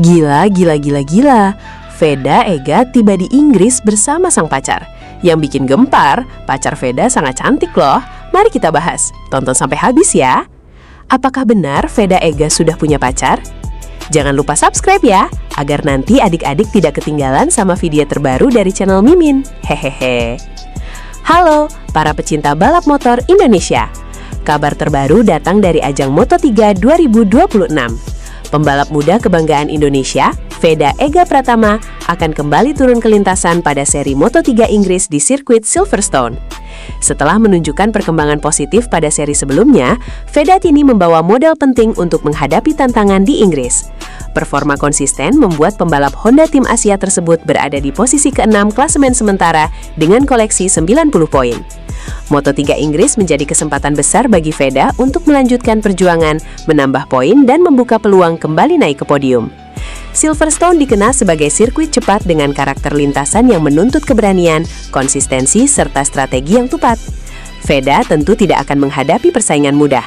Gila, gila, gila, gila. Veda Ega tiba di Inggris bersama sang pacar. Yang bikin gempar, pacar Veda sangat cantik loh. Mari kita bahas. Tonton sampai habis ya. Apakah benar Veda Ega sudah punya pacar? Jangan lupa subscribe ya, agar nanti adik-adik tidak ketinggalan sama video terbaru dari channel Mimin. Hehehe. Halo, para pecinta balap motor Indonesia. Kabar terbaru datang dari ajang Moto3 2026. Pembalap muda kebanggaan Indonesia, Veda Ega Pratama, akan kembali turun ke lintasan pada seri Moto3 Inggris di sirkuit Silverstone. Setelah menunjukkan perkembangan positif pada seri sebelumnya, Veda kini membawa modal penting untuk menghadapi tantangan di Inggris. Performa konsisten membuat pembalap Honda tim Asia tersebut berada di posisi ke-6 klasemen sementara dengan koleksi 90 poin. Moto3 Inggris menjadi kesempatan besar bagi Veda untuk melanjutkan perjuangan, menambah poin dan membuka peluang kembali naik ke podium. Silverstone dikenal sebagai sirkuit cepat dengan karakter lintasan yang menuntut keberanian, konsistensi, serta strategi yang tepat. Veda tentu tidak akan menghadapi persaingan mudah.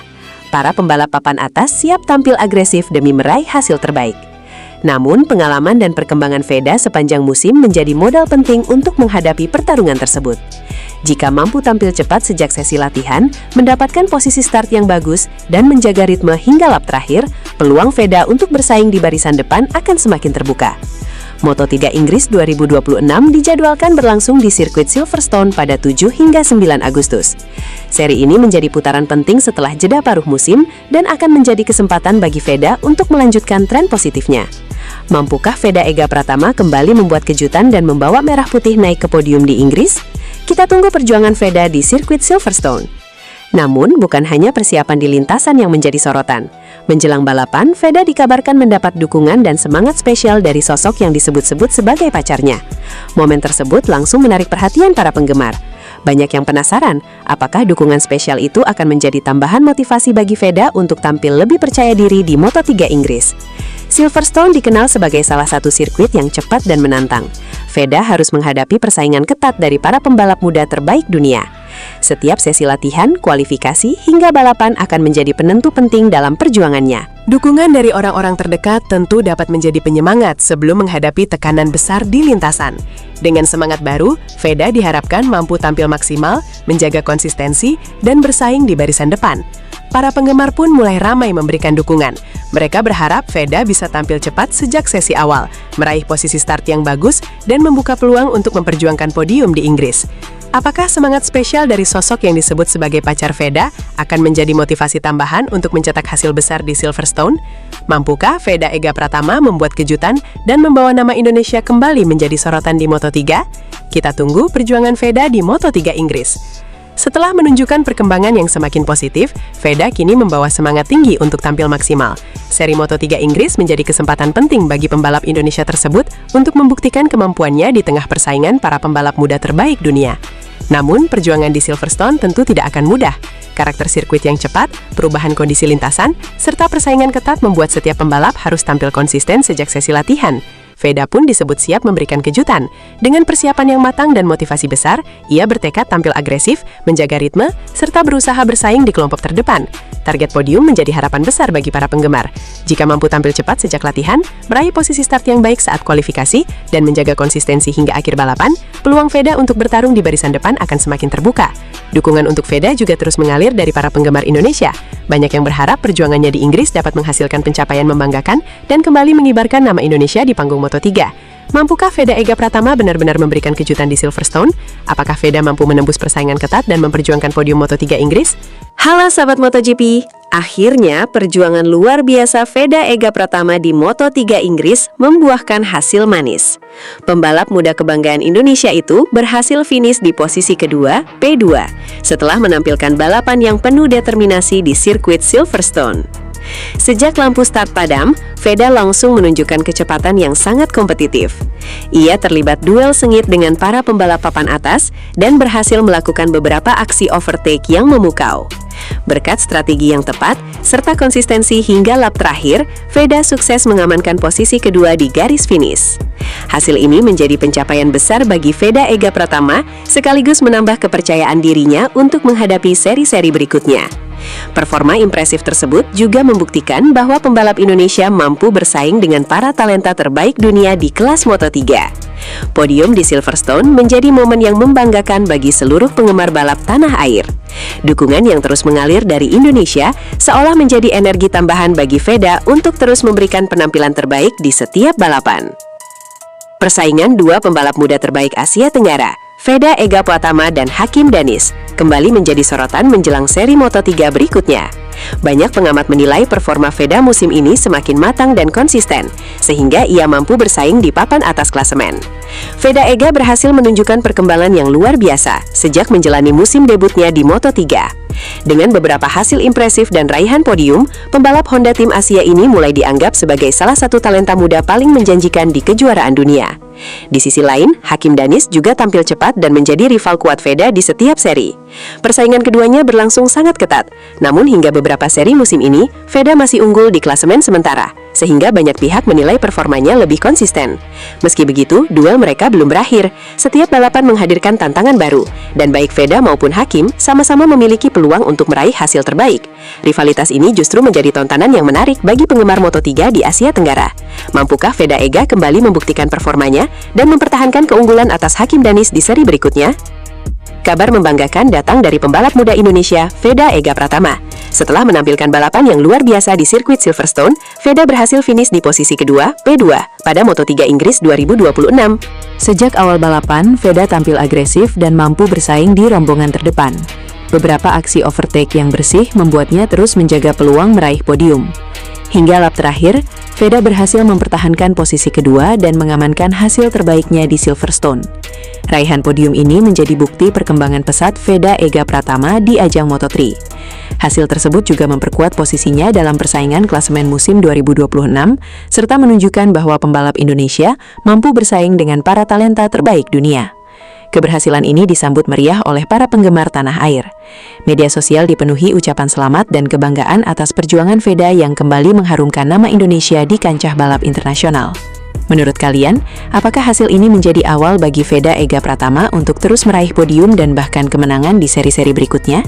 Para pembalap papan atas siap tampil agresif demi meraih hasil terbaik. Namun, pengalaman dan perkembangan Veda sepanjang musim menjadi modal penting untuk menghadapi pertarungan tersebut. Jika mampu tampil cepat sejak sesi latihan, mendapatkan posisi start yang bagus, dan menjaga ritme hingga lap terakhir, peluang Veda untuk bersaing di barisan depan akan semakin terbuka. Moto3 Inggris 2026 dijadwalkan berlangsung di sirkuit Silverstone pada 7 hingga 9 Agustus. Seri ini menjadi putaran penting setelah jeda paruh musim dan akan menjadi kesempatan bagi Veda untuk melanjutkan tren positifnya. Mampukah Veda Ega Pratama kembali membuat kejutan dan membawa merah putih naik ke podium di Inggris? Kita tunggu perjuangan Veda di sirkuit Silverstone. Namun, bukan hanya persiapan di lintasan yang menjadi sorotan. Menjelang balapan, Veda dikabarkan mendapat dukungan dan semangat spesial dari sosok yang disebut-sebut sebagai pacarnya. Momen tersebut langsung menarik perhatian para penggemar. Banyak yang penasaran, apakah dukungan spesial itu akan menjadi tambahan motivasi bagi Veda untuk tampil lebih percaya diri di Moto3 Inggris. Silverstone dikenal sebagai salah satu sirkuit yang cepat dan menantang. Veda harus menghadapi persaingan ketat dari para pembalap muda terbaik dunia. Setiap sesi latihan, kualifikasi, hingga balapan akan menjadi penentu penting dalam perjuangannya. Dukungan dari orang-orang terdekat tentu dapat menjadi penyemangat sebelum menghadapi tekanan besar di lintasan. Dengan semangat baru, Veda diharapkan mampu tampil maksimal, menjaga konsistensi, dan bersaing di barisan depan. Para penggemar pun mulai ramai memberikan dukungan. Mereka berharap Veda bisa tampil cepat sejak sesi awal, meraih posisi start yang bagus, dan membuka peluang untuk memperjuangkan podium di Inggris. Apakah semangat spesial dari sosok yang disebut sebagai pacar Veda akan menjadi motivasi tambahan untuk mencetak hasil besar di Silverstone? Mampukah Veda Ega Pratama membuat kejutan dan membawa nama Indonesia kembali menjadi sorotan di Moto3? Kita tunggu perjuangan Veda di Moto3 Inggris. Setelah menunjukkan perkembangan yang semakin positif, Veda kini membawa semangat tinggi untuk tampil maksimal. Seri Moto3 Inggris menjadi kesempatan penting bagi pembalap Indonesia tersebut untuk membuktikan kemampuannya di tengah persaingan para pembalap muda terbaik dunia. Namun, perjuangan di Silverstone tentu tidak akan mudah. Karakter sirkuit yang cepat, perubahan kondisi lintasan, serta persaingan ketat membuat setiap pembalap harus tampil konsisten sejak sesi latihan. Veda pun disebut siap memberikan kejutan. Dengan persiapan yang matang dan motivasi besar, ia bertekad tampil agresif, menjaga ritme, serta berusaha bersaing di kelompok terdepan. Target podium menjadi harapan besar bagi para penggemar. Jika mampu tampil cepat sejak latihan, meraih posisi start yang baik saat kualifikasi, dan menjaga konsistensi hingga akhir balapan, peluang Veda untuk bertarung di barisan depan akan semakin terbuka. Dukungan untuk Veda juga terus mengalir dari para penggemar Indonesia. Banyak yang berharap perjuangannya di Inggris dapat menghasilkan pencapaian membanggakan dan kembali mengibarkan nama Indonesia di panggung Moto3. Mampukah Veda Ega Pratama benar-benar memberikan kejutan di Silverstone? Apakah Veda mampu menembus persaingan ketat dan memperjuangkan podium Moto3 Inggris? Halo sahabat MotoGP, akhirnya perjuangan luar biasa Veda Ega Pratama di Moto3 Inggris membuahkan hasil manis. Pembalap muda kebanggaan Indonesia itu berhasil finish di posisi kedua, P2, setelah menampilkan balapan yang penuh determinasi di sirkuit Silverstone. Sejak lampu start padam, Veda langsung menunjukkan kecepatan yang sangat kompetitif. Ia terlibat duel sengit dengan para pembalap papan atas dan berhasil melakukan beberapa aksi overtake yang memukau. Berkat strategi yang tepat, serta konsistensi hingga lap terakhir, Veda sukses mengamankan posisi kedua di garis finish. Hasil ini menjadi pencapaian besar bagi Veda Ega Pratama, sekaligus menambah kepercayaan dirinya untuk menghadapi seri-seri berikutnya. Performa impresif tersebut juga membuktikan bahwa pembalap Indonesia mampu bersaing dengan para talenta terbaik dunia di kelas Moto3. Podium di Silverstone menjadi momen yang membanggakan bagi seluruh penggemar balap tanah air. Dukungan yang terus mengalir dari Indonesia seolah menjadi energi tambahan bagi Veda untuk terus memberikan penampilan terbaik di setiap balapan. Persaingan dua pembalap muda terbaik Asia Tenggara, Veda Ega Pratama dan Hakim Danis, kembali menjadi sorotan menjelang seri Moto3 berikutnya. Banyak pengamat menilai performa Veda musim ini semakin matang dan konsisten, sehingga ia mampu bersaing di papan atas klasemen. Veda Ega berhasil menunjukkan perkembangan yang luar biasa sejak menjalani musim debutnya di Moto3. Dengan beberapa hasil impresif dan raihan podium, pembalap Honda Tim Asia ini mulai dianggap sebagai salah satu talenta muda paling menjanjikan di kejuaraan dunia. Di sisi lain, Hakim Danis juga tampil cepat dan menjadi rival kuat Veda di setiap seri. Persaingan keduanya berlangsung sangat ketat, namun hingga beberapa seri musim ini, Veda masih unggul di klasemen sementara, sehingga banyak pihak menilai performanya lebih konsisten. Meski begitu, duel mereka belum berakhir. Setiap balapan menghadirkan tantangan baru, dan baik Veda maupun Hakim sama-sama memiliki peluang untuk meraih hasil terbaik. Rivalitas ini justru menjadi tontonan yang menarik bagi penggemar Moto3 di Asia Tenggara. Mampukah Veda Ega kembali membuktikan performanya dan mempertahankan keunggulan atas Hakim Danis di seri berikutnya? Kabar membanggakan datang dari pembalap muda Indonesia, Veda Ega Pratama. Setelah menampilkan balapan yang luar biasa di sirkuit Silverstone, Veda berhasil finish di posisi kedua, P2, pada Moto3 Inggris 2026. Sejak awal balapan, Veda tampil agresif dan mampu bersaing di rombongan terdepan. Beberapa aksi overtake yang bersih membuatnya terus menjaga peluang meraih podium. Hingga lap terakhir, Veda berhasil mempertahankan posisi kedua dan mengamankan hasil terbaiknya di Silverstone. Raihan podium ini menjadi bukti perkembangan pesat Veda Ega Pratama di ajang Moto3. Hasil tersebut juga memperkuat posisinya dalam persaingan klasemen musim 2026, serta menunjukkan bahwa pembalap Indonesia mampu bersaing dengan para talenta terbaik dunia. Keberhasilan ini disambut meriah oleh para penggemar tanah air. Media sosial dipenuhi ucapan selamat dan kebanggaan atas perjuangan Veda yang kembali mengharumkan nama Indonesia di kancah balap internasional. Menurut kalian, apakah hasil ini menjadi awal bagi Veda Ega Pratama untuk terus meraih podium dan bahkan kemenangan di seri-seri berikutnya?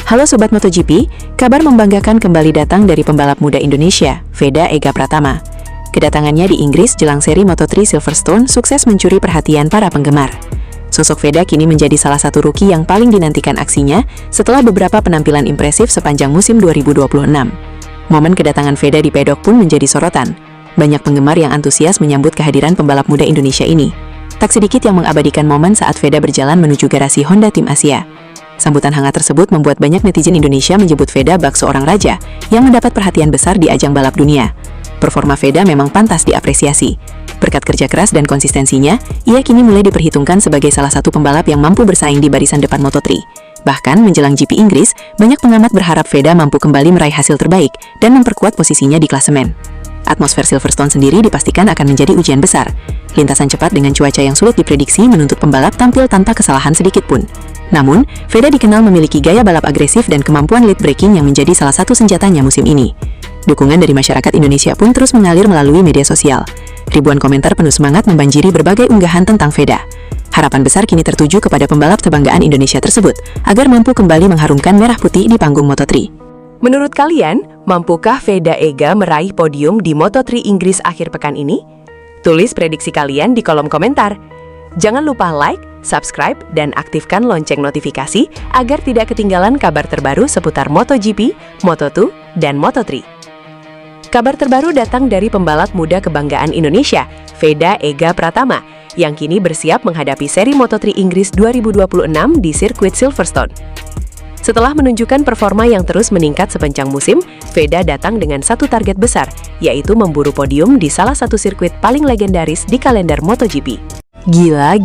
Halo Sobat MotoGP, kabar membanggakan kembali datang dari pembalap muda Indonesia, Veda Ega Pratama. Kedatangannya di Inggris jelang seri Moto3 Silverstone sukses mencuri perhatian para penggemar. Sosok Veda kini menjadi salah satu rookie yang paling dinantikan aksinya setelah beberapa penampilan impresif sepanjang musim 2026. Momen kedatangan Veda di pedok pun menjadi sorotan. Banyak penggemar yang antusias menyambut kehadiran pembalap muda Indonesia ini. Tak sedikit yang mengabadikan momen saat Veda berjalan menuju garasi Honda Tim Asia. Sambutan hangat tersebut membuat banyak netizen Indonesia menyebut Veda bak seorang raja yang mendapat perhatian besar di ajang balap dunia. Performa Veda memang pantas diapresiasi. Berkat kerja keras dan konsistensinya, ia kini mulai diperhitungkan sebagai salah satu pembalap yang mampu bersaing di barisan depan Moto3. Bahkan menjelang GP Inggris, banyak pengamat berharap Veda mampu kembali meraih hasil terbaik dan memperkuat posisinya di klasemen. Atmosfer Silverstone sendiri dipastikan akan menjadi ujian besar. Lintasan cepat dengan cuaca yang sulit diprediksi menuntut pembalap tampil tanpa kesalahan sedikit pun. Namun, Veda dikenal memiliki gaya balap agresif dan kemampuan lead braking yang menjadi salah satu senjatanya musim ini. Dukungan dari masyarakat Indonesia pun terus mengalir melalui media sosial. Ribuan komentar penuh semangat membanjiri berbagai unggahan tentang Veda. Harapan besar kini tertuju kepada pembalap kebanggaan Indonesia tersebut, agar mampu kembali mengharumkan merah putih di panggung Moto3. Menurut kalian, mampukah Veda Ega meraih podium di Moto3 Inggris akhir pekan ini? Tulis prediksi kalian di kolom komentar. Jangan lupa like, subscribe, dan aktifkan lonceng notifikasi agar tidak ketinggalan kabar terbaru seputar MotoGP, Moto2, dan Moto3. Kabar terbaru datang dari pembalap muda kebanggaan Indonesia, Veda Ega Pratama, yang kini bersiap menghadapi seri Moto3 Inggris 2026 di sirkuit Silverstone. Setelah menunjukkan performa yang terus meningkat sepanjang musim, Veda datang dengan satu target besar, yaitu memburu podium di salah satu sirkuit paling legendaris di kalender MotoGP. Gila.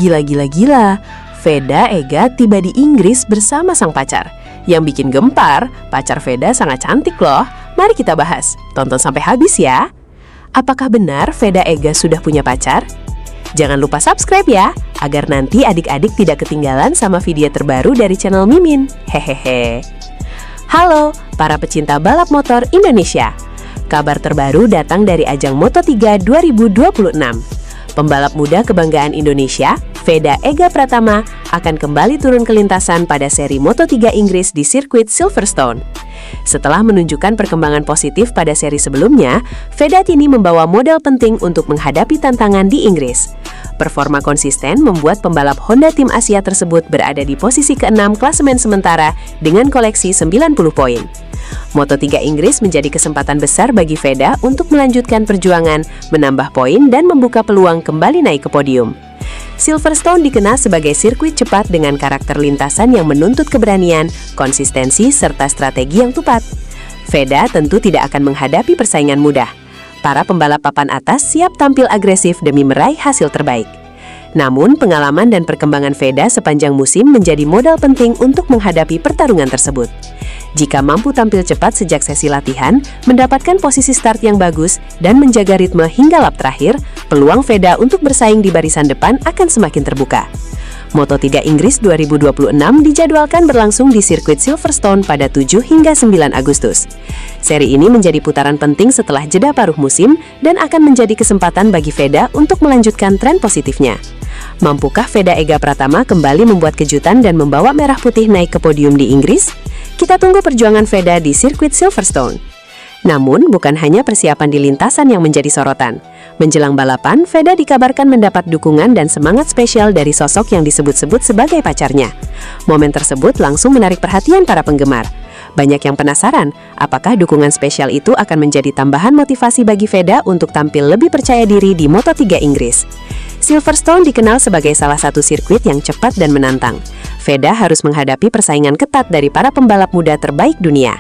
Veda Ega tiba di Inggris bersama sang pacar. Yang bikin gempar, pacar Veda sangat cantik loh. Mari kita bahas. Tonton sampai habis ya. Apakah benar Veda Ega sudah punya pacar? Jangan lupa subscribe ya, agar nanti adik-adik tidak ketinggalan sama video terbaru dari channel Mimin. Hehehe. Halo, para pecinta balap motor Indonesia. Kabar terbaru datang dari ajang Moto3 2026. Pembalap muda kebanggaan Indonesia, Veda Ega Pratama akan kembali turun ke lintasan pada seri Moto3 Inggris di sirkuit Silverstone. Setelah menunjukkan perkembangan positif pada seri sebelumnya, Veda kini membawa modal penting untuk menghadapi tantangan di Inggris. Performa konsisten membuat pembalap Honda tim Asia tersebut berada di posisi ke-6 klasemen sementara dengan koleksi 90 poin. Moto3 Inggris menjadi kesempatan besar bagi Veda untuk melanjutkan perjuangan, menambah poin dan membuka peluang kembali naik ke podium. Silverstone dikenal sebagai sirkuit cepat dengan karakter lintasan yang menuntut keberanian, konsistensi, serta strategi yang tepat. Veda tentu tidak akan menghadapi persaingan mudah. Para pembalap papan atas siap tampil agresif demi meraih hasil terbaik. Namun, pengalaman dan perkembangan Veda sepanjang musim menjadi modal penting untuk menghadapi pertarungan tersebut. Jika mampu tampil cepat sejak sesi latihan, mendapatkan posisi start yang bagus, dan menjaga ritme hingga lap terakhir, peluang Veda untuk bersaing di barisan depan akan semakin terbuka. Moto3 Inggris 2026 dijadwalkan berlangsung di sirkuit Silverstone pada 7 hingga 9 Agustus. Seri ini menjadi putaran penting setelah jeda paruh musim dan akan menjadi kesempatan bagi Veda untuk melanjutkan tren positifnya. Mampukah Veda Ega Pratama kembali membuat kejutan dan membawa merah putih naik ke podium di Inggris? Kita tunggu perjuangan Veda di sirkuit Silverstone. Namun, bukan hanya persiapan di lintasan yang menjadi sorotan. Menjelang balapan, Veda dikabarkan mendapat dukungan dan semangat spesial dari sosok yang disebut-sebut sebagai pacarnya. Momen tersebut langsung menarik perhatian para penggemar. Banyak yang penasaran, apakah dukungan spesial itu akan menjadi tambahan motivasi bagi Veda untuk tampil lebih percaya diri di Moto3 Inggris. Silverstone dikenal sebagai salah satu sirkuit yang cepat dan menantang. Veda harus menghadapi persaingan ketat dari para pembalap muda terbaik dunia.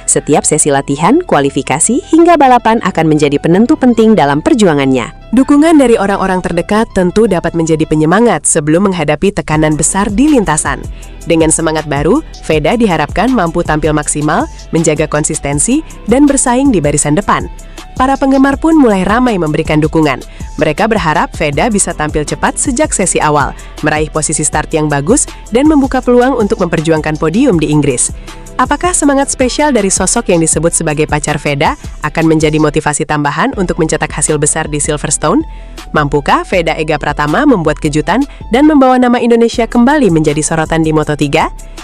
Setiap sesi latihan, kualifikasi, hingga balapan akan menjadi penentu penting dalam perjuangannya. Dukungan dari orang-orang terdekat tentu dapat menjadi penyemangat sebelum menghadapi tekanan besar di lintasan. Dengan semangat baru, Veda diharapkan mampu tampil maksimal, menjaga konsistensi, dan bersaing di barisan depan. Para penggemar pun mulai ramai memberikan dukungan. Mereka berharap Veda bisa tampil cepat sejak sesi awal, meraih posisi start yang bagus, dan membuka peluang untuk memperjuangkan podium di Inggris. Apakah semangat spesial dari sosok yang disebut sebagai pacar Veda akan menjadi motivasi tambahan untuk mencetak hasil besar di Silverstone? Mampukah Veda Ega Pratama membuat kejutan dan membawa nama Indonesia kembali menjadi sorotan di Moto3?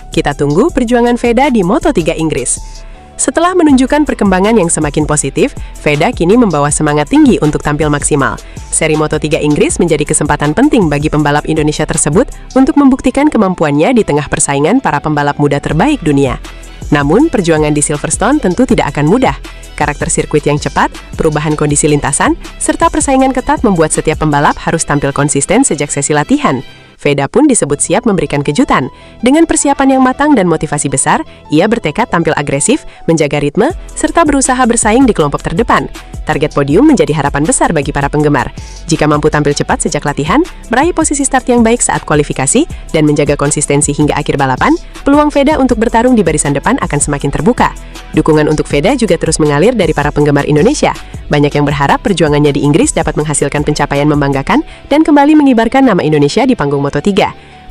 Kita tunggu perjuangan Veda di Moto3 Inggris. Setelah menunjukkan perkembangan yang semakin positif, Veda kini membawa semangat tinggi untuk tampil maksimal. Seri Moto3 Inggris menjadi kesempatan penting bagi pembalap Indonesia tersebut untuk membuktikan kemampuannya di tengah persaingan para pembalap muda terbaik dunia. Namun, perjuangan di Silverstone tentu tidak akan mudah. Karakter sirkuit yang cepat, perubahan kondisi lintasan, serta persaingan ketat membuat setiap pembalap harus tampil konsisten sejak sesi latihan. Veda pun disebut siap memberikan kejutan. Dengan persiapan yang matang dan motivasi besar, ia bertekad tampil agresif, menjaga ritme, serta berusaha bersaing di kelompok terdepan. Target podium menjadi harapan besar bagi para penggemar. Jika mampu tampil cepat sejak latihan, meraih posisi start yang baik saat kualifikasi, dan menjaga konsistensi hingga akhir balapan, peluang Veda untuk bertarung di barisan depan akan semakin terbuka. Dukungan untuk Veda juga terus mengalir dari para penggemar Indonesia. Banyak yang berharap perjuangannya di Inggris dapat menghasilkan pencapaian membanggakan dan kembali mengibarkan nama Indonesia di panggung Moto3.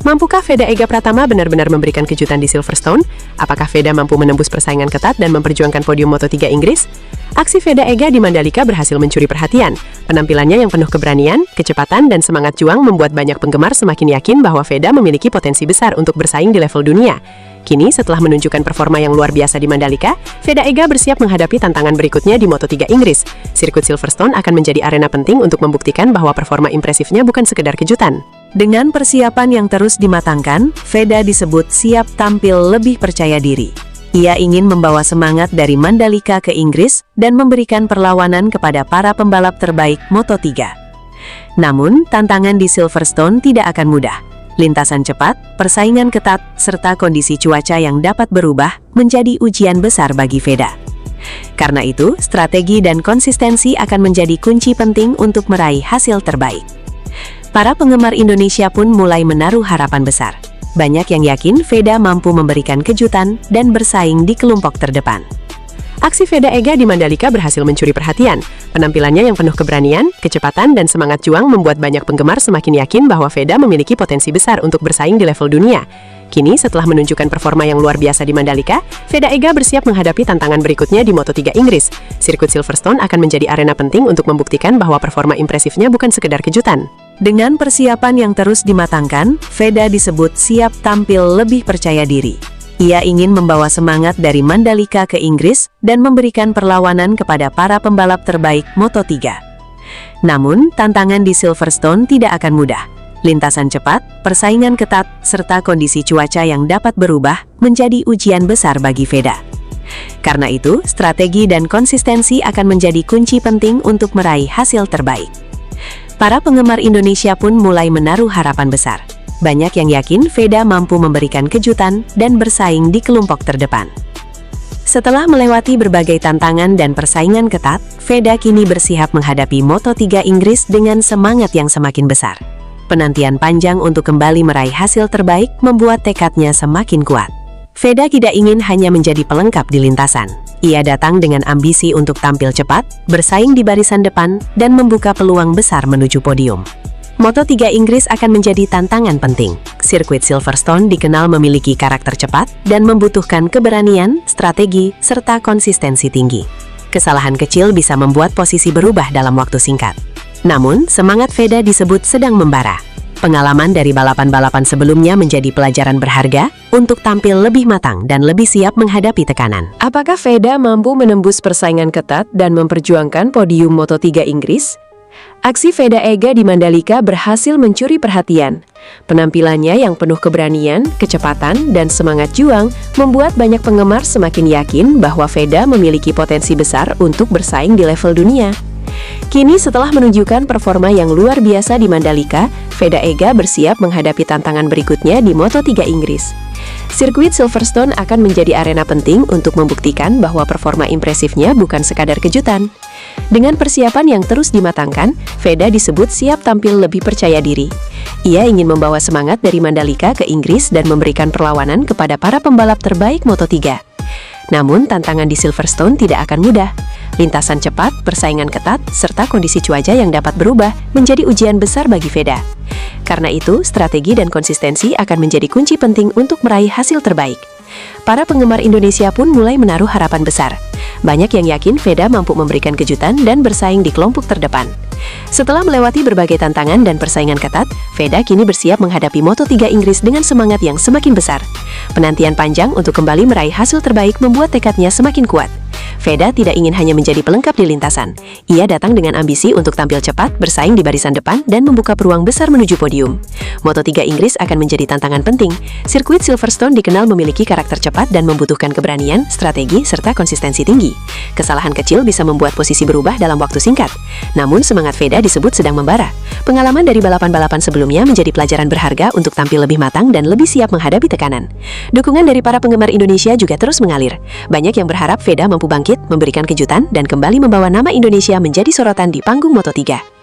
Mampukah Veda Ega Pratama benar-benar memberikan kejutan di Silverstone? Apakah Veda mampu menembus persaingan ketat dan memperjuangkan podium Moto3 Inggris? Aksi Veda Ega di Mandalika berhasil mencuri perhatian. Penampilannya yang penuh keberanian, kecepatan, dan semangat juang membuat banyak penggemar semakin yakin bahwa Veda memiliki potensi besar untuk bersaing di level dunia. Kini, setelah menunjukkan performa yang luar biasa di Mandalika, Veda Ega bersiap menghadapi tantangan berikutnya di Moto3 Inggris. Sirkuit Silverstone akan menjadi arena penting untuk membuktikan bahwa performa impresifnya bukan sekedar kejutan. Dengan persiapan yang terus dimatangkan, Veda disebut siap tampil lebih percaya diri. Ia ingin membawa semangat dari Mandalika ke Inggris dan memberikan perlawanan kepada para pembalap terbaik Moto3. Namun, tantangan di Silverstone tidak akan mudah. Lintasan cepat, persaingan ketat, serta kondisi cuaca yang dapat berubah menjadi ujian besar bagi Veda. Karena itu, strategi dan konsistensi akan menjadi kunci penting untuk meraih hasil terbaik. Para penggemar Indonesia pun mulai menaruh harapan besar. Banyak yang yakin Veda mampu memberikan kejutan dan bersaing di kelompok terdepan. Aksi Veda Ega di Mandalika berhasil mencuri perhatian. Penampilannya yang penuh keberanian, kecepatan, dan semangat juang membuat banyak penggemar semakin yakin bahwa Veda memiliki potensi besar untuk bersaing di level dunia. Kini, setelah menunjukkan performa yang luar biasa di Mandalika, Veda Ega bersiap menghadapi tantangan berikutnya di Moto3 Inggris. Sirkuit Silverstone akan menjadi arena penting untuk membuktikan bahwa performa impresifnya bukan sekedar kejutan. Dengan persiapan yang terus dimatangkan, Veda disebut siap tampil lebih percaya diri. Ia ingin membawa semangat dari Mandalika ke Inggris dan memberikan perlawanan kepada para pembalap terbaik Moto3. Namun, tantangan di Silverstone tidak akan mudah. Lintasan cepat, persaingan ketat, serta kondisi cuaca yang dapat berubah menjadi ujian besar bagi Veda. Karena itu, strategi dan konsistensi akan menjadi kunci penting untuk meraih hasil terbaik. Para penggemar Indonesia pun mulai menaruh harapan besar. Banyak yang yakin Veda mampu memberikan kejutan dan bersaing di kelompok terdepan. Setelah melewati berbagai tantangan dan persaingan ketat, Veda kini bersiap menghadapi Moto3 Inggris dengan semangat yang semakin besar. Penantian panjang untuk kembali meraih hasil terbaik membuat tekadnya semakin kuat. Veda tidak ingin hanya menjadi pelengkap di lintasan. Ia datang dengan ambisi untuk tampil cepat, bersaing di barisan depan, dan membuka peluang besar menuju podium. Moto3 Inggris akan menjadi tantangan penting. Sirkuit Silverstone dikenal memiliki karakter cepat dan membutuhkan keberanian, strategi, serta konsistensi tinggi. Kesalahan kecil bisa membuat posisi berubah dalam waktu singkat. Namun, semangat Veda disebut sedang membara. Pengalaman dari balapan-balapan sebelumnya menjadi pelajaran berharga untuk tampil lebih matang dan lebih siap menghadapi tekanan. Apakah Veda mampu menembus persaingan ketat dan memperjuangkan podium Moto3 Inggris? Aksi Veda Ega di Mandalika berhasil mencuri perhatian. Penampilannya yang penuh keberanian, kecepatan, dan semangat juang membuat banyak penggemar semakin yakin bahwa Veda memiliki potensi besar untuk bersaing di level dunia. Kini setelah menunjukkan performa yang luar biasa di Mandalika, Veda Ega bersiap menghadapi tantangan berikutnya di Moto3 Inggris. Sirkuit Silverstone akan menjadi arena penting untuk membuktikan bahwa performa impresifnya bukan sekadar kejutan. Dengan persiapan yang terus dimatangkan, Veda disebut siap tampil lebih percaya diri. Ia ingin membawa semangat dari Mandalika ke Inggris dan memberikan perlawanan kepada para pembalap terbaik Moto3. Namun, tantangan di Silverstone tidak akan mudah. Lintasan cepat, persaingan ketat, serta kondisi cuaca yang dapat berubah menjadi ujian besar bagi Veda. Karena itu, strategi dan konsistensi akan menjadi kunci penting untuk meraih hasil terbaik. Para penggemar Indonesia pun mulai menaruh harapan besar. Banyak yang yakin Veda mampu memberikan kejutan dan bersaing di kelompok terdepan. Setelah melewati berbagai tantangan dan persaingan ketat, Veda kini bersiap menghadapi Moto3 Inggris dengan semangat yang semakin besar. Penantian panjang untuk kembali meraih hasil terbaik membuat tekadnya semakin kuat. Veda tidak ingin hanya menjadi pelengkap di lintasan. Ia datang dengan ambisi untuk tampil cepat, bersaing di barisan depan, dan membuka peluang besar menuju podium. Moto3 Inggris akan menjadi tantangan penting. Sirkuit Silverstone dikenal memiliki karakter cepat dan membutuhkan keberanian, strategi, serta konsistensi tinggi. Kesalahan kecil bisa membuat posisi berubah dalam waktu singkat. Namun semangat Veda disebut sedang membara. Pengalaman dari balapan-balapan sebelumnya menjadi pelajaran berharga untuk tampil lebih matang dan lebih siap menghadapi tekanan. Dukungan dari para penggemar Indonesia juga terus mengalir. Banyak yang berharap Veda mampu bangkit, memberikan kejutan, dan kembali membawa nama Indonesia menjadi sorotan di panggung Moto3.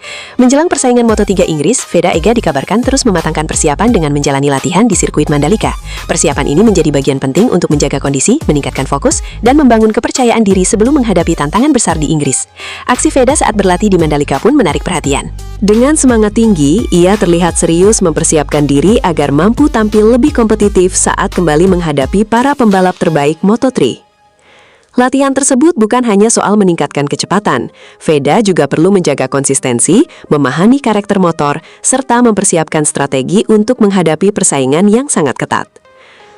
Menjelang persaingan Moto3 Inggris, Veda Ega dikabarkan terus mematangkan persiapan dengan menjalani latihan di sirkuit Mandalika. Persiapan ini menjadi bagian penting untuk menjaga kondisi, meningkatkan fokus, dan membangun kepercayaan diri sebelum menghadapi tantangan besar di Inggris. Aksi Veda saat berlatih di Mandalika pun menarik perhatian. Dengan semangat tinggi, ia terlihat serius mempersiapkan diri agar mampu tampil lebih kompetitif saat kembali menghadapi para pembalap terbaik Moto3. Latihan tersebut bukan hanya soal meningkatkan kecepatan. Veda juga perlu menjaga konsistensi, memahami karakter motor, serta mempersiapkan strategi untuk menghadapi persaingan yang sangat ketat.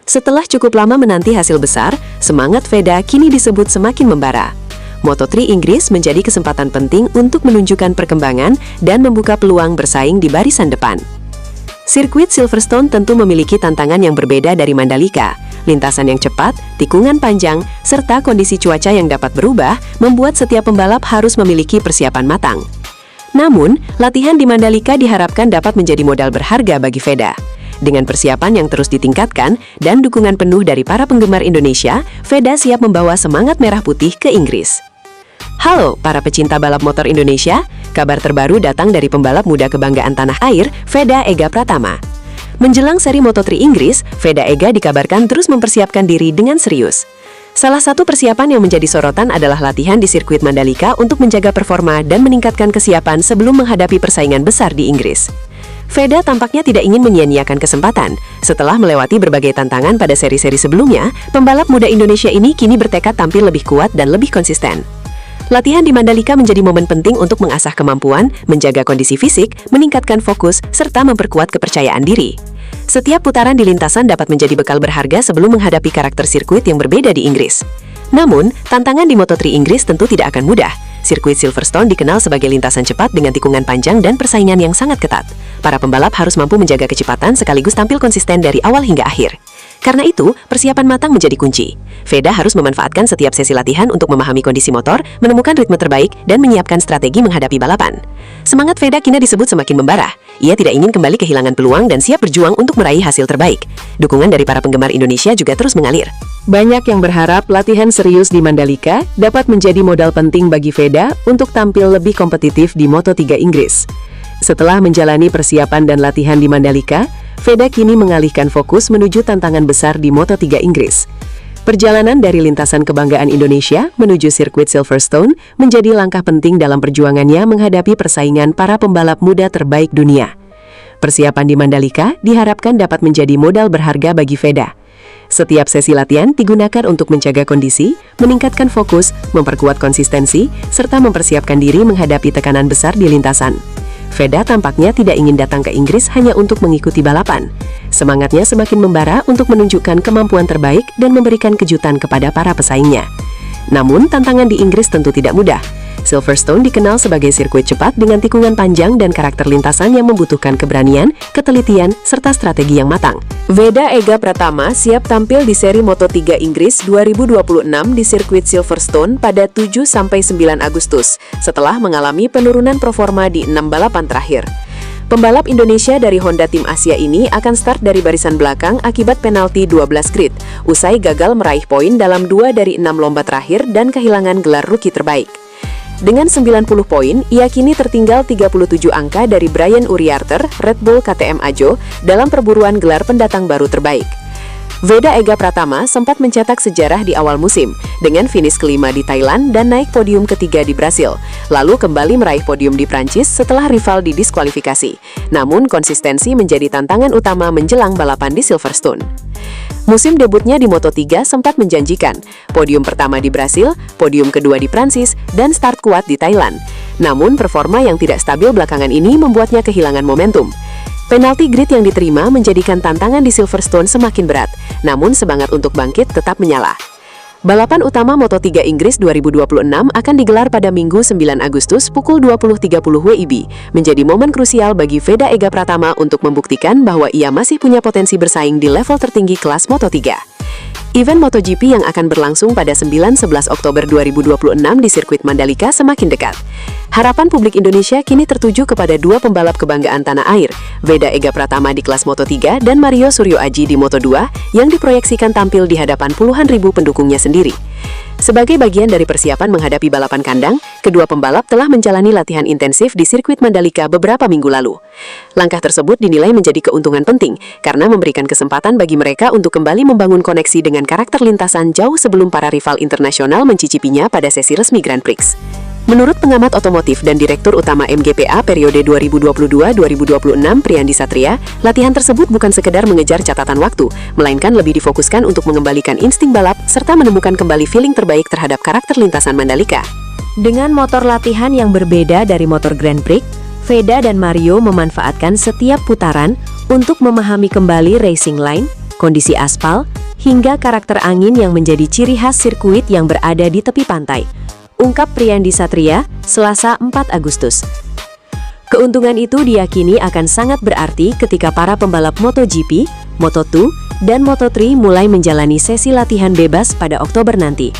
Setelah cukup lama menanti hasil besar, semangat Veda kini disebut semakin membara. Moto3 Inggris menjadi kesempatan penting untuk menunjukkan perkembangan dan membuka peluang bersaing di barisan depan. Sirkuit Silverstone tentu memiliki tantangan yang berbeda dari Mandalika. Lintasan yang cepat, tikungan panjang, serta kondisi cuaca yang dapat berubah membuat setiap pembalap harus memiliki persiapan matang. Namun, latihan di Mandalika diharapkan dapat menjadi modal berharga bagi Veda. Dengan persiapan yang terus ditingkatkan dan dukungan penuh dari para penggemar Indonesia, Veda siap membawa semangat merah putih ke Inggris. Halo para pecinta balap motor Indonesia, kabar terbaru datang dari pembalap muda kebanggaan tanah air, Veda Ega Pratama. Menjelang seri Moto3 Inggris, Veda Ega dikabarkan terus mempersiapkan diri dengan serius. Salah satu persiapan yang menjadi sorotan adalah latihan di sirkuit Mandalika untuk menjaga performa dan meningkatkan kesiapan sebelum menghadapi persaingan besar di Inggris. Veda tampaknya tidak ingin menyia-nyiakan kesempatan. Setelah melewati berbagai tantangan pada seri-seri sebelumnya, pembalap muda Indonesia ini kini bertekad tampil lebih kuat dan lebih konsisten. Latihan di Mandalika menjadi momen penting untuk mengasah kemampuan, menjaga kondisi fisik, meningkatkan fokus, serta memperkuat kepercayaan diri. Setiap putaran di lintasan dapat menjadi bekal berharga sebelum menghadapi karakter sirkuit yang berbeda di Inggris. Namun, tantangan di Moto3 Inggris tentu tidak akan mudah. Sirkuit Silverstone dikenal sebagai lintasan cepat dengan tikungan panjang dan persaingan yang sangat ketat. Para pembalap harus mampu menjaga kecepatan sekaligus tampil konsisten dari awal hingga akhir. Karena itu, persiapan matang menjadi kunci. Veda harus memanfaatkan setiap sesi latihan untuk memahami kondisi motor, menemukan ritme terbaik, dan menyiapkan strategi menghadapi balapan. Semangat Veda kini disebut semakin membara. Ia tidak ingin kembali kehilangan peluang dan siap berjuang untuk meraih hasil terbaik. Dukungan dari para penggemar Indonesia juga terus mengalir. Banyak yang berharap latihan serius di Mandalika dapat menjadi modal penting bagi Veda untuk tampil lebih kompetitif di Moto3 Inggris. Setelah menjalani persiapan dan latihan di Mandalika, Veda kini mengalihkan fokus menuju tantangan besar di Moto3 Inggris. Perjalanan dari lintasan kebanggaan Indonesia menuju sirkuit Silverstone menjadi langkah penting dalam perjuangannya menghadapi persaingan para pembalap muda terbaik dunia. Persiapan di Mandalika diharapkan dapat menjadi modal berharga bagi Veda. Setiap sesi latihan digunakan untuk menjaga kondisi, meningkatkan fokus, memperkuat konsistensi, serta mempersiapkan diri menghadapi tekanan besar di lintasan. Veda tampaknya tidak ingin datang ke Inggris hanya untuk mengikuti balapan. Semangatnya semakin membara untuk menunjukkan kemampuan terbaik dan memberikan kejutan kepada para pesaingnya. Namun, tantangan di Inggris tentu tidak mudah. Silverstone dikenal sebagai sirkuit cepat dengan tikungan panjang dan karakter lintasan yang membutuhkan keberanian, ketelitian, serta strategi yang matang. Veda Ega Pratama siap tampil di seri Moto3 Inggris 2026 di sirkuit Silverstone pada 7-9 Agustus, setelah mengalami penurunan performa di 6 balapan terakhir. Pembalap Indonesia dari Honda Tim Asia ini akan start dari barisan belakang akibat penalti 12 grid, usai gagal meraih poin dalam 2 dari 6 lomba terakhir dan kehilangan gelar rookie terbaik. Dengan 90 poin, ia kini tertinggal 37 angka dari Brian Uriarter, Red Bull KTM Ajo, dalam perburuan gelar pendatang baru terbaik. Veda Ega Pratama sempat mencetak sejarah di awal musim, dengan finish kelima di Thailand dan naik podium ketiga di Brasil, lalu kembali meraih podium di Prancis setelah rival didiskualifikasi. Namun, konsistensi menjadi tantangan utama menjelang balapan di Silverstone. Musim debutnya di Moto3 sempat menjanjikan, podium pertama di Brasil, podium kedua di Prancis, dan start kuat di Thailand. Namun, performa yang tidak stabil belakangan ini membuatnya kehilangan momentum. Penalti grid yang diterima menjadikan tantangan di Silverstone semakin berat, namun semangat untuk bangkit tetap menyala. Balapan utama Moto3 Inggris 2026 akan digelar pada Minggu 9 Agustus pukul 20.30 WIB, menjadi momen krusial bagi Veda Ega Pratama untuk membuktikan bahwa ia masih punya potensi bersaing di level tertinggi kelas Moto3. Event MotoGP yang akan berlangsung pada 9-11 Oktober 2026 di sirkuit Mandalika semakin dekat. Harapan publik Indonesia kini tertuju kepada dua pembalap kebanggaan tanah air, Veda Ega Pratama di kelas Moto3 dan Mario Suryo Aji di Moto2, yang diproyeksikan tampil di hadapan puluhan ribu pendukungnya sendiri. Sebagai bagian dari persiapan menghadapi balapan kandang, kedua pembalap telah menjalani latihan intensif di sirkuit Mandalika beberapa minggu lalu. Langkah tersebut dinilai menjadi keuntungan penting karena memberikan kesempatan bagi mereka untuk kembali membangun koneksi dengan karakter lintasan jauh sebelum para rival internasional mencicipinya pada sesi resmi Grand Prix. Menurut pengamat otomotif dan Direktur Utama MGPA periode 2022-2026 Priyandi Satria, latihan tersebut bukan sekedar mengejar catatan waktu, melainkan lebih difokuskan untuk mengembalikan insting balap serta menemukan kembali feeling terbaik terhadap karakter lintasan Mandalika. Dengan motor latihan yang berbeda dari motor Grand Prix, Veda dan Mario memanfaatkan setiap putaran untuk memahami kembali racing line, kondisi aspal, hingga karakter angin yang menjadi ciri khas sirkuit yang berada di tepi pantai. Ungkap Priyandi Satria, Selasa 4 Agustus. Keuntungan itu diyakini akan sangat berarti ketika para pembalap MotoGP, Moto2, dan Moto3 mulai menjalani sesi latihan bebas pada Oktober nanti.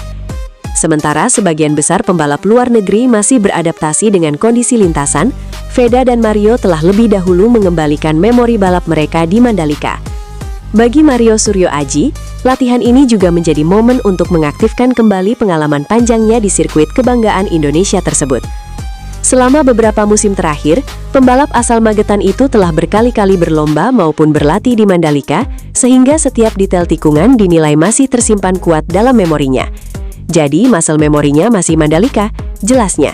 Sementara sebagian besar pembalap luar negeri masih beradaptasi dengan kondisi lintasan, Veda dan Mario telah lebih dahulu mengembalikan memori balap mereka di Mandalika. Bagi Mario Suryo Aji, latihan ini juga menjadi momen untuk mengaktifkan kembali pengalaman panjangnya di sirkuit kebanggaan Indonesia tersebut. Selama beberapa musim terakhir, pembalap asal Magetan itu telah berkali-kali berlomba maupun berlatih di Mandalika, sehingga setiap detail tikungan dinilai masih tersimpan kuat dalam memorinya. Jadi, muscle memorinya masih Mandalika, jelasnya.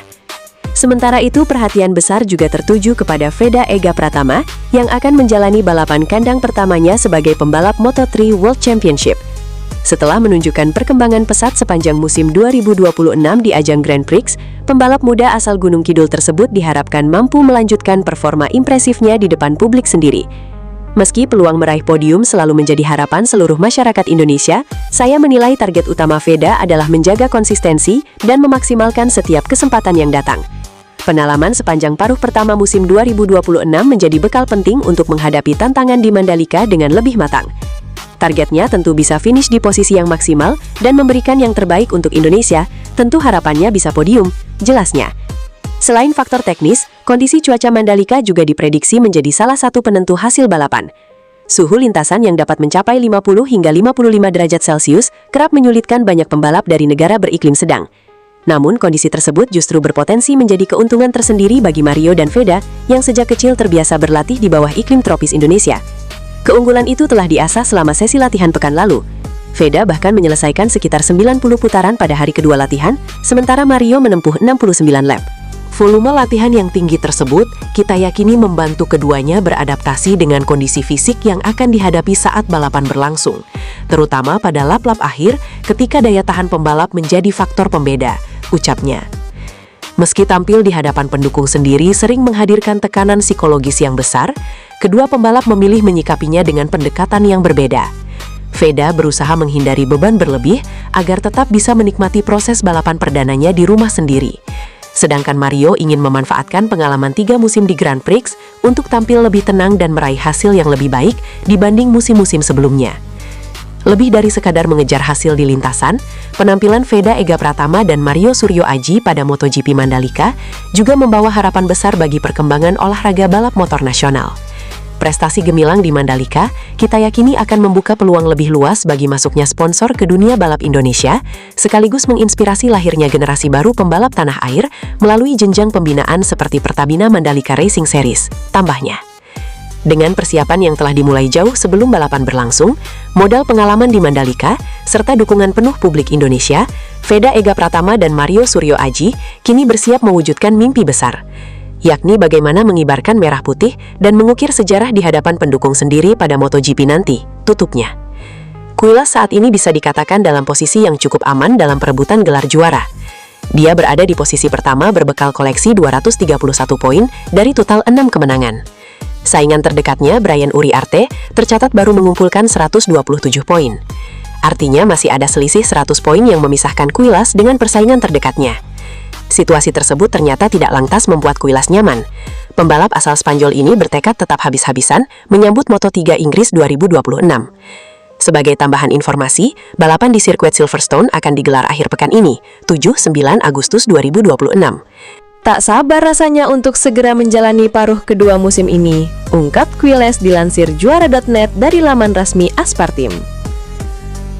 Sementara itu, perhatian besar juga tertuju kepada Veda Ega Pratama yang akan menjalani balapan kandang pertamanya sebagai pembalap Moto3 World Championship. Setelah menunjukkan perkembangan pesat sepanjang musim 2026 di ajang Grand Prix, pembalap muda asal Gunung Kidul tersebut diharapkan mampu melanjutkan performa impresifnya di depan publik sendiri. Meski peluang meraih podium selalu menjadi harapan seluruh masyarakat Indonesia, saya menilai target utama Veda adalah menjaga konsistensi dan memaksimalkan setiap kesempatan yang datang. Pengalaman sepanjang paruh pertama musim 2026 menjadi bekal penting untuk menghadapi tantangan di Mandalika dengan lebih matang. Targetnya tentu bisa finish di posisi yang maksimal dan memberikan yang terbaik untuk Indonesia, tentu harapannya bisa podium, jelasnya. Selain faktor teknis, kondisi cuaca Mandalika juga diprediksi menjadi salah satu penentu hasil balapan. Suhu lintasan yang dapat mencapai 50 hingga 55 derajat Celcius kerap menyulitkan banyak pembalap dari negara beriklim sedang. Namun, kondisi tersebut justru berpotensi menjadi keuntungan tersendiri bagi Mario dan Veda yang sejak kecil terbiasa berlatih di bawah iklim tropis Indonesia. Keunggulan itu telah diasah selama sesi latihan pekan lalu. Veda bahkan menyelesaikan sekitar 90 putaran pada hari kedua latihan, sementara Mario menempuh 69 lap. Volume latihan yang tinggi tersebut kita yakini membantu keduanya beradaptasi dengan kondisi fisik yang akan dihadapi saat balapan berlangsung, terutama pada lap-lap akhir ketika daya tahan pembalap menjadi faktor pembeda, ucapnya. Meski tampil di hadapan pendukung sendiri sering menghadirkan tekanan psikologis yang besar, kedua pembalap memilih menyikapinya dengan pendekatan yang berbeda. Veda berusaha menghindari beban berlebih agar tetap bisa menikmati proses balapan perdananya di rumah sendiri. Sedangkan Mario ingin memanfaatkan pengalaman 3 musim di Grand Prix untuk tampil lebih tenang dan meraih hasil yang lebih baik dibanding musim-musim sebelumnya. Lebih dari sekadar mengejar hasil di lintasan, penampilan Veda Ega Pratama dan Mario Suryo Aji pada MotoGP Mandalika juga membawa harapan besar bagi perkembangan olahraga balap motor nasional. Prestasi gemilang di Mandalika, kita yakini akan membuka peluang lebih luas bagi masuknya sponsor ke dunia balap Indonesia, sekaligus menginspirasi lahirnya generasi baru pembalap tanah air melalui jenjang pembinaan seperti Pertamina Mandalika Racing Series, tambahnya. Dengan persiapan yang telah dimulai jauh sebelum balapan berlangsung, modal pengalaman di Mandalika, serta dukungan penuh publik Indonesia, Veda Ega Pratama dan Mario Suryo Aji kini bersiap mewujudkan mimpi besar, yakni bagaimana mengibarkan merah putih dan mengukir sejarah di hadapan pendukung sendiri pada MotoGP nanti, tutupnya. Quilas saat ini bisa dikatakan dalam posisi yang cukup aman dalam perebutan gelar juara. Dia berada di posisi pertama berbekal koleksi 231 poin dari total 6 kemenangan. Saingan terdekatnya, Brian Uriarte, tercatat baru mengumpulkan 127 poin. Artinya masih ada selisih 100 poin yang memisahkan Quilas dengan persaingan terdekatnya. Situasi tersebut ternyata tidak lantas membuat Quilas nyaman. Pembalap asal Spanyol ini bertekad tetap habis-habisan menyambut Moto3 Inggris 2026. Sebagai tambahan informasi, balapan di sirkuit Silverstone akan digelar akhir pekan ini, 7-9 Agustus 2026. Tak sabar rasanya untuk segera menjalani paruh kedua musim ini, ungkap Quiles dilansir juara.net dari laman resmi Aspartim.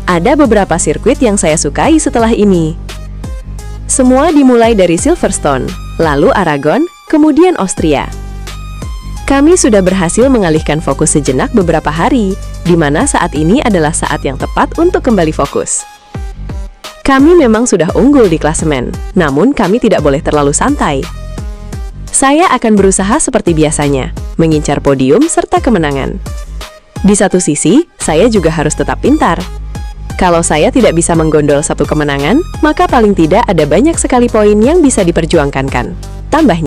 Ada beberapa sirkuit yang saya sukai setelah ini. Semua dimulai dari Silverstone, lalu Aragon, kemudian Austria. Kami sudah berhasil mengalihkan fokus sejenak beberapa hari, di mana saat ini adalah saat yang tepat untuk kembali fokus. Kami memang sudah unggul di klasemen, namun kami tidak boleh terlalu santai. Saya akan berusaha seperti biasanya, mengincar podium serta kemenangan. Di satu sisi, saya juga harus tetap pintar. Kalau saya tidak bisa menggondol satu kemenangan, maka paling tidak ada banyak sekali poin yang bisa diperjuangkan, tambahnya.